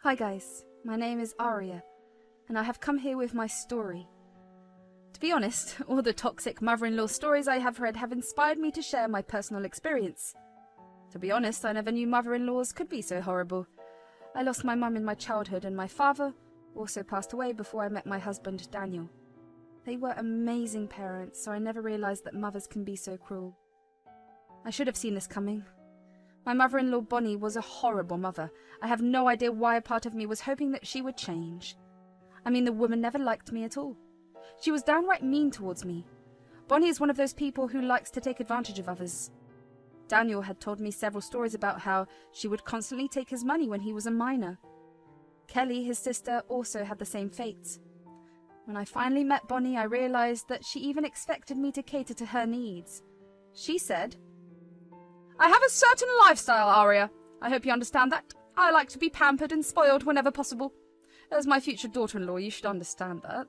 Hi guys, my name is Aria, and I have come here with my story. To be honest, all the toxic mother-in-law stories I have read have inspired me to share my personal experience. To be honest, I never knew mother-in-laws could be so horrible. I lost my mum in my childhood, and my father also passed away before I met my husband, Daniel. They were amazing parents, so I never realised that mothers can be so cruel. I should have seen this coming. My mother-in-law Bonnie was a horrible mother. I have no idea why a part of me was hoping that she would change. I mean, the woman never liked me at all. She was downright mean towards me. Bonnie is one of those people who likes to take advantage of others. Daniel had told me several stories about how she would constantly take his money when he was a minor. Kelly, his sister, also had the same fate. When I finally met Bonnie, I realised that she even expected me to cater to her needs. She said, "I have a certain lifestyle, Aria. I hope you understand that. I like to be pampered and spoiled whenever possible. As my future daughter-in-law, you should understand that."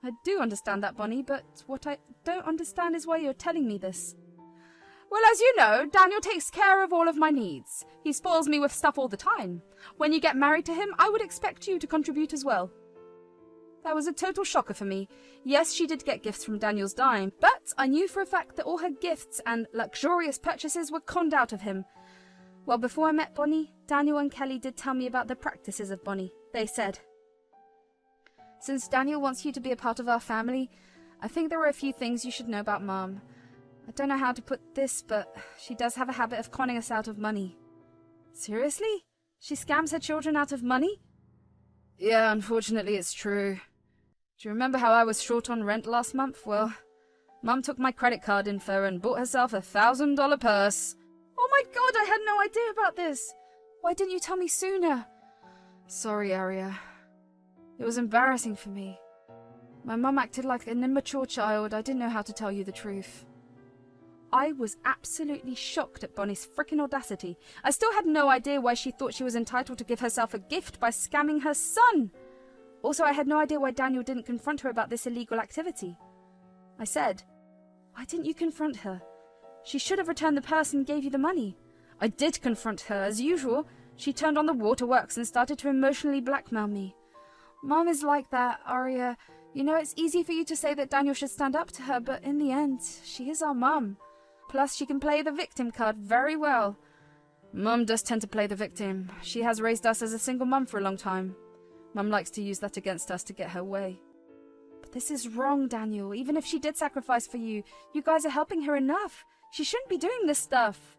I do understand that, Bonnie, but what I don't understand is why you're telling me this. "Well, as you know, Daniel takes care of all of my needs. He spoils me with stuff all the time. When you get married to him, I would expect you to contribute as well." That was a total shocker for me. Yes, she did get gifts from Daniel's dime, but I knew for a fact that all her gifts and luxurious purchases were conned out of him. Well, before I met Bonnie, Daniel and Kelly did tell me about the practices of Bonnie. They said, "Since Daniel wants you to be a part of our family, I think there are a few things you should know about Mom. I don't know how to put this, but she does have a habit of conning us out of money." Seriously? She scams her children out of money? "Yeah, unfortunately it's true. Do you remember how I was short on rent last month? Well, Mum took my credit card info and bought herself a $1,000 purse." "Oh my god, I had no idea about this. Why didn't you tell me sooner?" "Sorry, Aria. It was embarrassing for me. My mum acted like an immature child. I didn't know how to tell you the truth." I was absolutely shocked at Bonnie's frickin' audacity. I still had no idea why she thought she was entitled to give herself a gift by scamming her son. Also, I had no idea why Daniel didn't confront her about this illegal activity. I said, "Why didn't you confront her? She should have returned the purse and gave you the money." I did confront her, as usual. She turned on the waterworks and started to emotionally blackmail me. "Mom is like that, Aria. You know, it's easy for you to say that Daniel should stand up to her, but in the end, she is our mum. Plus, she can play the victim card very well." "Mum does tend to play the victim. She has raised us as a single mum for a long time. Mum likes to use that against us to get her way." "But this is wrong, Daniel. Even if she did sacrifice for you, you guys are helping her enough. She shouldn't be doing this stuff."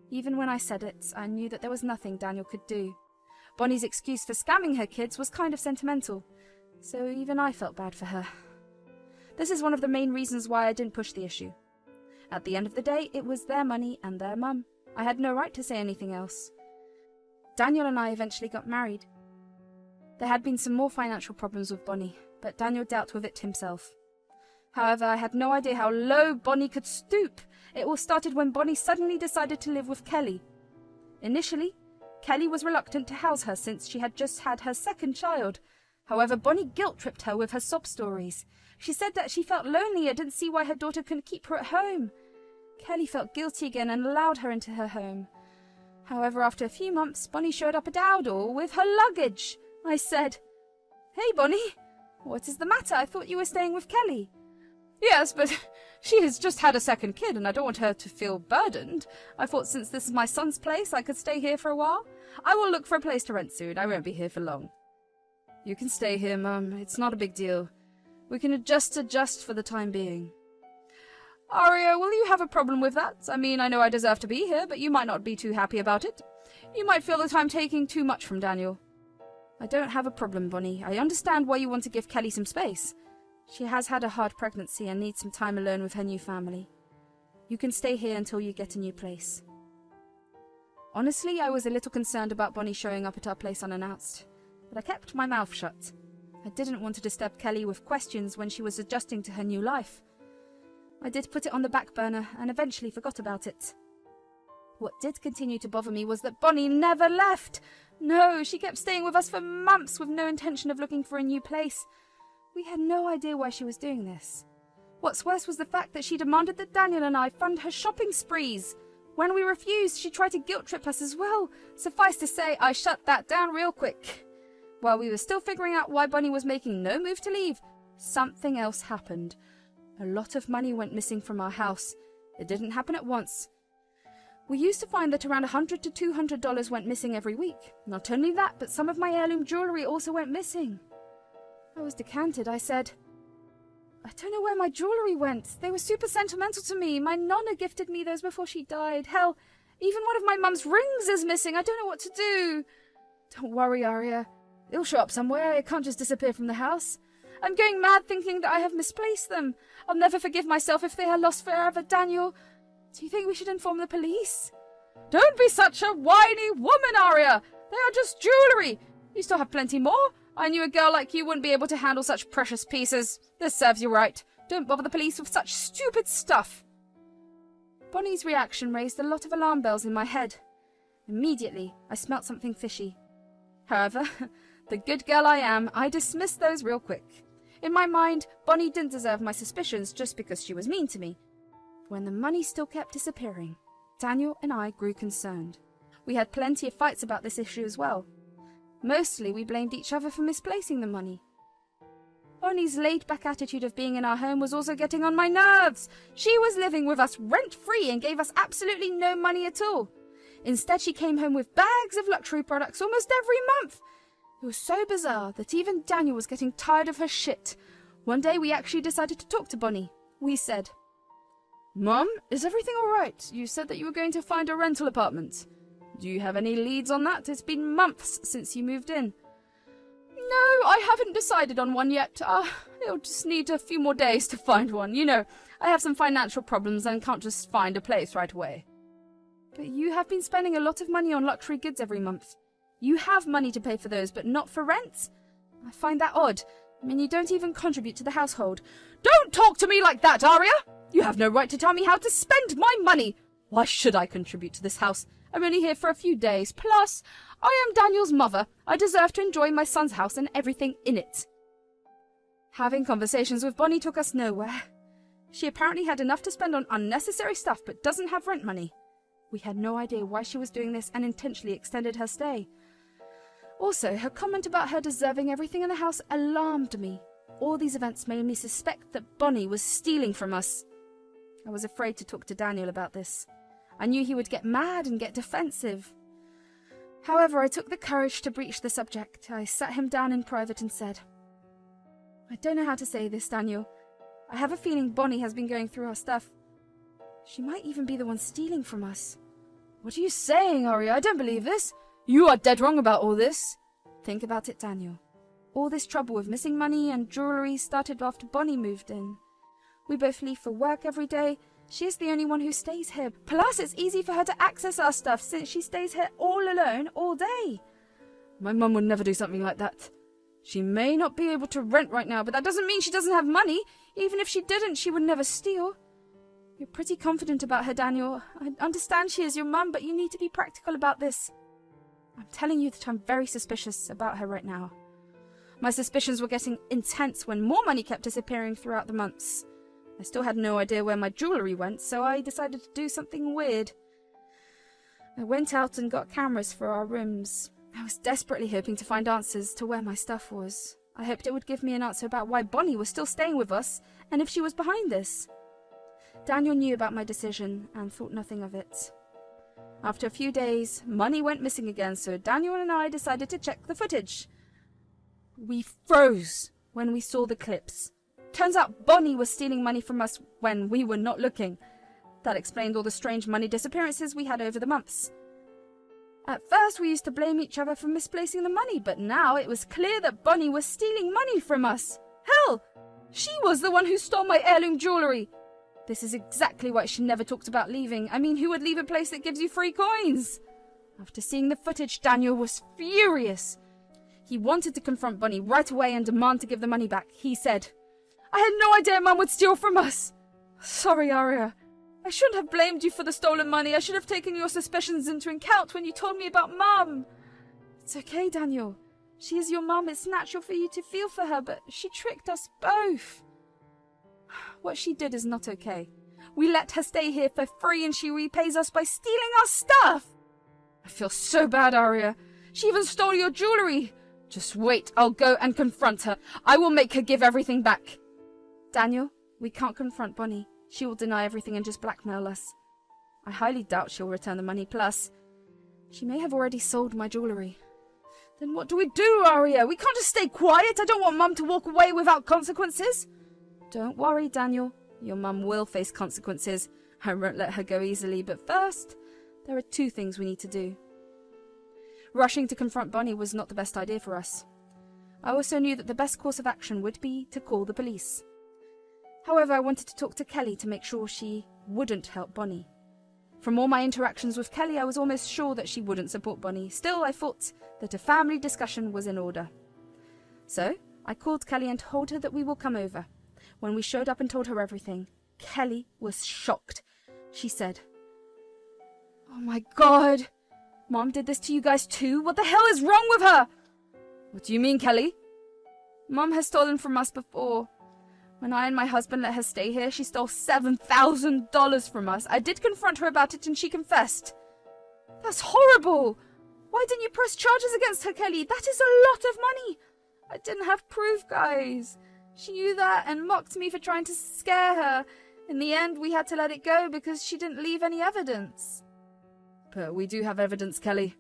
Even when I said it, I knew that there was nothing Daniel could do. Bonnie's excuse for scamming her kids was kind of sentimental, so even I felt bad for her. This is one of the main reasons why I didn't push the issue. At the end of the day, it was their money and their mum. I had no right to say anything else. Daniel and I eventually got married. There had been some more financial problems with Bonnie, but Daniel dealt with it himself. However, I had no idea how low Bonnie could stoop. It all started when Bonnie suddenly decided to live with Kelly. Initially, Kelly was reluctant to house her since she had just had her second child. However, Bonnie guilt-tripped her with her sob stories. She said that she felt lonely and didn't see why her daughter couldn't keep her at home. Kelly felt guilty again and allowed her into her home. However, after a few months, Bonnie showed up at our door with her luggage. I said, "Hey, Bonnie, what is the matter? I thought you were staying with Kelly." "Yes, but she has just had a second kid and I don't want her to feel burdened. I thought since this is my son's place, I could stay here for a while. I will look for a place to rent soon. I won't be here for long." "You can stay here, Mum. It's not a big deal. We can adjust for the time being." "Aria, will you have a problem with that? I mean, I know I deserve to be here, but you might not be too happy about it. You might feel that I'm taking too much from Daniel." "I don't have a problem, Bonnie. I understand why you want to give Kelly some space. She has had a hard pregnancy and needs some time alone with her new family. You can stay here until you get a new place." Honestly, I was a little concerned about Bonnie showing up at our place unannounced, but I kept my mouth shut. I didn't want to disturb Kelly with questions when she was adjusting to her new life. I did put it on the back burner and eventually forgot about it. What did continue to bother me was that Bonnie never left. No, she kept staying with us for months with no intention of looking for a new place. We had no idea why she was doing this. What's worse was the fact that she demanded that Daniel and I fund her shopping sprees. When we refused, she tried to guilt-trip us as well. Suffice to say, I shut that down real quick. While we were still figuring out why Bonnie was making no move to leave, something else happened. A lot of money went missing from our house. It didn't happen at once. We used to find that around $100 to $200 went missing every week. Not only that, but some of my heirloom jewellery also went missing. I was decanted. I said, I don't know where my jewellery went. They were super sentimental to me. My nonna gifted me those before she died. Hell, even one of my mum's rings is missing. I don't know what to do. Don't worry, Arya. It'll show up somewhere. It can't just disappear from the house. I'm going mad thinking that I have misplaced them. I'll never forgive myself if they are lost forever, Daniel. Do you think we should inform the police? Don't be such a whiny woman, Arya. They are just jewellery. You still have plenty more. I knew a girl like you wouldn't be able to handle such precious pieces. This serves you right. Don't bother the police with such stupid stuff. Bonnie's reaction raised a lot of alarm bells in my head. Immediately, I smelt something fishy. However, the good girl I am, I dismissed those real quick. In my mind, Bonnie didn't deserve my suspicions just because she was mean to me. When the money still kept disappearing, Daniel and I grew concerned. We had plenty of fights about this issue as well. Mostly, we blamed each other for misplacing the money. Bonnie's laid-back attitude of being in our home was also getting on my nerves. She was living with us rent-free and gave us absolutely no money at all. Instead, she came home with bags of luxury products almost every month. It was so bizarre that even Daniel was getting tired of her shit. One day, we actually decided to talk to Bonnie. We said, Mum, is everything all right? You said that you were going to find a rental apartment. Do you have any leads on that? It's been months since you moved in. No, I haven't decided on one yet. It'll just need a few more days to find one. You know, I have some financial problems and can't just find a place right away. But you have been spending a lot of money on luxury goods every month. You have money to pay for those, but not for rent? I find that odd. I mean, you don't even contribute to the household. Don't talk to me like that, Arya! You have no right to tell me how to spend my money. Why should I contribute to this house? I'm only here for a few days. Plus, I am Daniel's mother. I deserve to enjoy my son's house and everything in it. Having conversations with Bonnie took us nowhere. She apparently had enough to spend on unnecessary stuff but doesn't have rent money. We had no idea why she was doing this and intentionally extended her stay. Also, her comment about her deserving everything in the house alarmed me. All these events made me suspect that Bonnie was stealing from us. I was afraid to talk to Daniel about this. I knew he would get mad and get defensive. However, I took the courage to breach the subject. I sat him down in private and said, I don't know how to say this, Daniel. I have a feeling Bonnie has been going through our stuff. She might even be the one stealing from us. What are you saying, Arya? I don't believe this. You are dead wrong about all this. Think about it, Daniel. All this trouble with missing money and jewellery started after Bonnie moved in. We both leave for work every day. She is the only one who stays here. Plus, it's easy for her to access our stuff since she stays here all alone all day. My mum would never do something like that. She may not be able to rent right now, but that doesn't mean she doesn't have money. Even if she didn't, she would never steal. You're pretty confident about her, Daniel. I understand she is your mum, but you need to be practical about this. I'm telling you that I'm very suspicious about her right now. My suspicions were getting intense when more money kept disappearing throughout the months. I still had no idea where my jewellery went, so I decided to do something weird. I went out and got cameras for our rooms. I was desperately hoping to find answers to where my stuff was. I hoped it would give me an answer about why Bonnie was still staying with us, and if she was behind this. Daniel knew about my decision and thought nothing of it. After a few days, money went missing again, so Daniel and I decided to check the footage. We froze when we saw the clips. Turns out Bonnie was stealing money from us when we were not looking. That explained all the strange money disappearances we had over the months. At first we used to blame each other for misplacing the money, but now it was clear that Bonnie was stealing money from us. Hell, she was the one who stole my heirloom jewellery. This is exactly why she never talked about leaving. I mean, who would leave a place that gives you free coins? After seeing the footage, Daniel was furious. He wanted to confront Bonnie right away and demand to give the money back. He said, I had no idea Mum would steal from us. Sorry, Arya. I shouldn't have blamed you for the stolen money. I should have taken your suspicions into account when you told me about Mum. It's okay, Daniel. She is your mum. It's natural for you to feel for her, but she tricked us both. What she did is not okay. We let her stay here for free and she repays us by stealing our stuff. I feel so bad, Arya. She even stole your jewelry. Just wait, I'll go and confront her. I will make her give everything back. Daniel, we can't confront Bonnie. She will deny everything and just blackmail us. I highly doubt she'll return the money, plus she may have already sold my jewelry. Then what do we do, Arya? We can't just stay quiet. I don't want Mum to walk away without consequences. Don't worry, Daniel. Your mum will face consequences. I won't let her go easily, but first, there are 2 things we need to do. Rushing to confront Bonnie was not the best idea for us. I also knew that the best course of action would be to call the police. However, I wanted to talk to Kelly to make sure she wouldn't help Bonnie. From all my interactions with Kelly, I was almost sure that she wouldn't support Bonnie. Still, I thought that a family discussion was in order. So, I called Kelly and told her that we will come over. When we showed up and told her everything, Kelly was shocked. She said, "Oh my God, Mom did this to you guys too? What the hell is wrong with her?" "What do you mean, Kelly?" "Mom has stolen from us before. When I and my husband let her stay here, she stole $7,000 from us. I did confront her about it and she confessed." "That's horrible. Why didn't you press charges against her, Kelly? That is a lot of money." "I didn't have proof, guys. She knew that and mocked me for trying to scare her. In the end, we had to let it go because she didn't leave any evidence." "But we do have evidence, Kelly.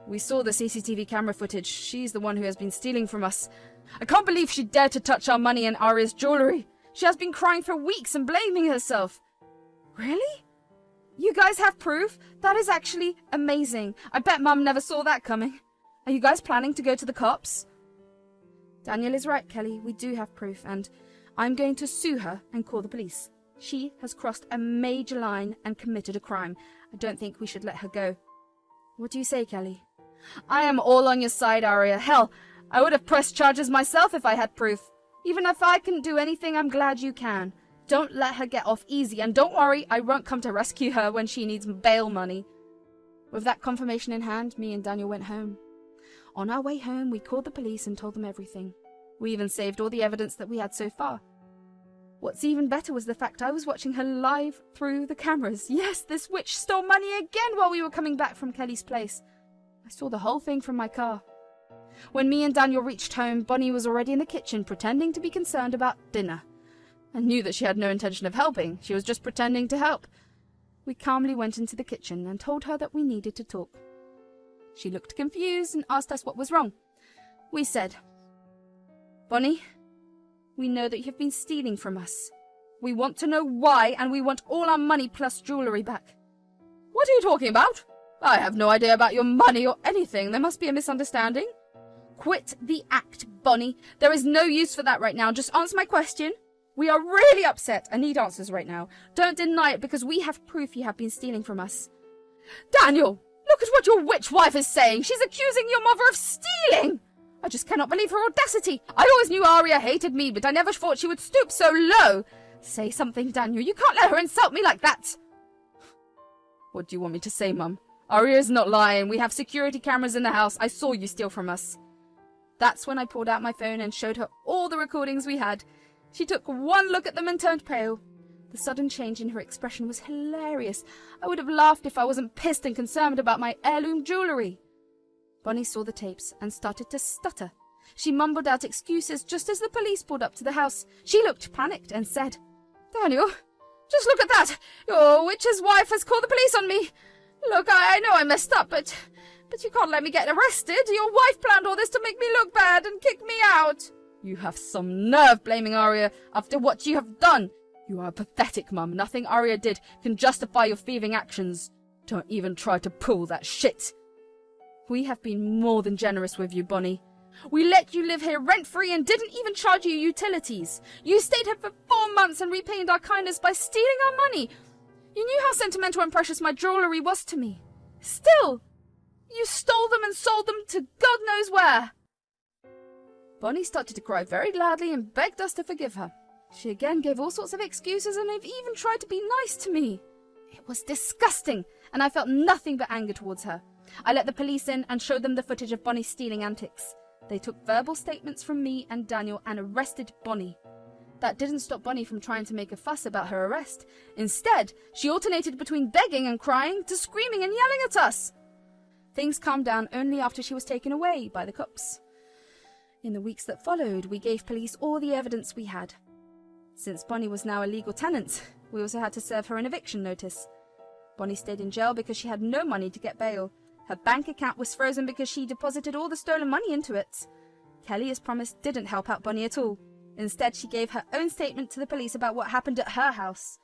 We saw the CCTV camera footage. She's the one who has been stealing from us. I can't believe she dared to touch our money and Arya's jewelry. She has been crying for weeks and blaming herself." "Really? You guys have proof? That is actually amazing. I bet Mum never saw that coming. Are you guys planning to go to the cops?" "Daniel is right, Kelly. We do have proof, and I'm going to sue her and call the police. She has crossed a major line and committed a crime. I don't think we should let her go. What do you say, Kelly?" "I am all on your side, Arya. Hell, I would have pressed charges myself if I had proof. Even if I couldn't do anything, I'm glad you can. Don't let her get off easy, and don't worry, I won't come to rescue her when she needs bail money." With that confirmation in hand, me and Daniel went home. On our way home, we called the police and told them everything. We even saved all the evidence that we had so far. What's even better was the fact I was watching her live through the cameras. Yes, this witch stole money again while we were coming back from Kelly's place. I saw the whole thing from my car. When me and Daniel reached home, Bonnie was already in the kitchen pretending to be concerned about dinner. I knew that she had no intention of helping. She was just pretending to help. We calmly went into the kitchen and told her that we needed to talk. She looked confused and asked us what was wrong. We said, "Bonnie, we know that you've been stealing from us. We want to know why, and we want all our money plus jewelry back." "What are you talking about? I have no idea about your money or anything. There must be a misunderstanding." "Quit the act, Bonnie. There is no use for that right now. Just answer my question. We are really upset and need answers right now. Don't deny it because we have proof you have been stealing from us." "Daniel, look at what your witch wife is saying. She's accusing your mother of stealing. I just cannot believe her audacity. I always knew Arya hated me, but I never thought she would stoop so low. Say something, Daniel. You can't let her insult me like that." "What do you want me to say, Mum? Arya is not lying. We have security cameras in the house. I saw you steal from us." That's when I pulled out my phone and showed her all the recordings we had. She took one look at them and turned pale. The sudden change in her expression was hilarious. I would have laughed if I wasn't pissed and concerned about my heirloom jewelry. Bonnie saw the tapes and started to stutter. She mumbled out excuses just as the police pulled up to the house. She looked panicked and said, "Daniel, just look at that. Your witch's wife has called the police on me. Look, I know I messed up, but you can't let me get arrested. Your wife planned all this to make me look bad and kick me out." "You have some nerve blaming Arya after what you have done. You are pathetic, Mum. Nothing Arya did can justify your thieving actions. Don't even try to pull that shit." "We have been more than generous with you, Bonnie. We let you live here rent-free and didn't even charge you utilities. You stayed here for 4 months and repaid our kindness by stealing our money. You knew how sentimental and precious my jewelry was to me. Still, you stole them and sold them to God knows where." Bonnie started to cry very loudly and begged us to forgive her. She again gave all sorts of excuses and even tried to be nice to me. It was disgusting, and I felt nothing but anger towards her. I let the police in and showed them the footage of Bonnie's stealing antics. They took verbal statements from me and Daniel and arrested Bonnie. That didn't stop Bonnie from trying to make a fuss about her arrest. Instead, she alternated between begging and crying to screaming and yelling at us. Things calmed down only after she was taken away by the cops. In the weeks that followed, we gave police all the evidence we had. Since Bonnie was now a legal tenant, we also had to serve her an eviction notice. Bonnie stayed in jail because she had no money to get bail. Her bank account was frozen because she deposited all the stolen money into it. Kelly, as promised, didn't help out Bonnie at all. Instead, she gave her own statement to the police about what happened at her house.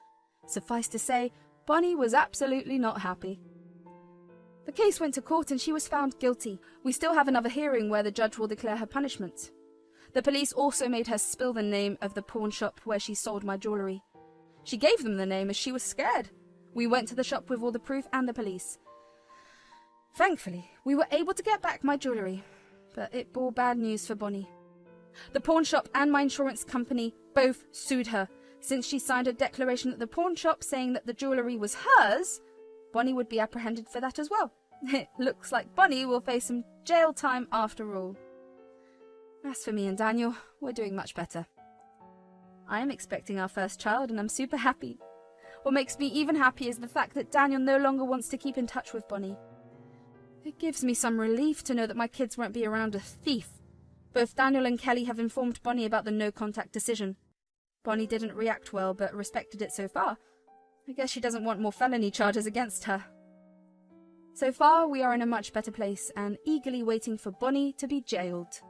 Suffice to say, Bonnie was absolutely not happy. The case went to court and she was found guilty. We still have another hearing where the judge will declare her punishment. The police also made her spill the name of the pawn shop where she sold my jewellery. She gave them the name as she was scared. We went to the shop with all the proof and the police. Thankfully, we were able to get back my jewellery, but it bore bad news for Bonnie. The pawn shop and my insurance company both sued her. Since she signed a declaration at the pawn shop saying that the jewellery was hers, Bonnie would be apprehended for that as well. It looks like Bonnie will face some jail time after all. As for me and Daniel, we're doing much better. I am expecting our first child and I'm super happy. What makes me even happier is the fact that Daniel no longer wants to keep in touch with Bonnie. It gives me some relief to know that my kids won't be around a thief. Both Daniel and Kelly have informed Bonnie about the no-contact decision. Bonnie didn't react well, but respected it so far. I guess she doesn't want more felony charges against her. So far, we are in a much better place and eagerly waiting for Bonnie to be jailed.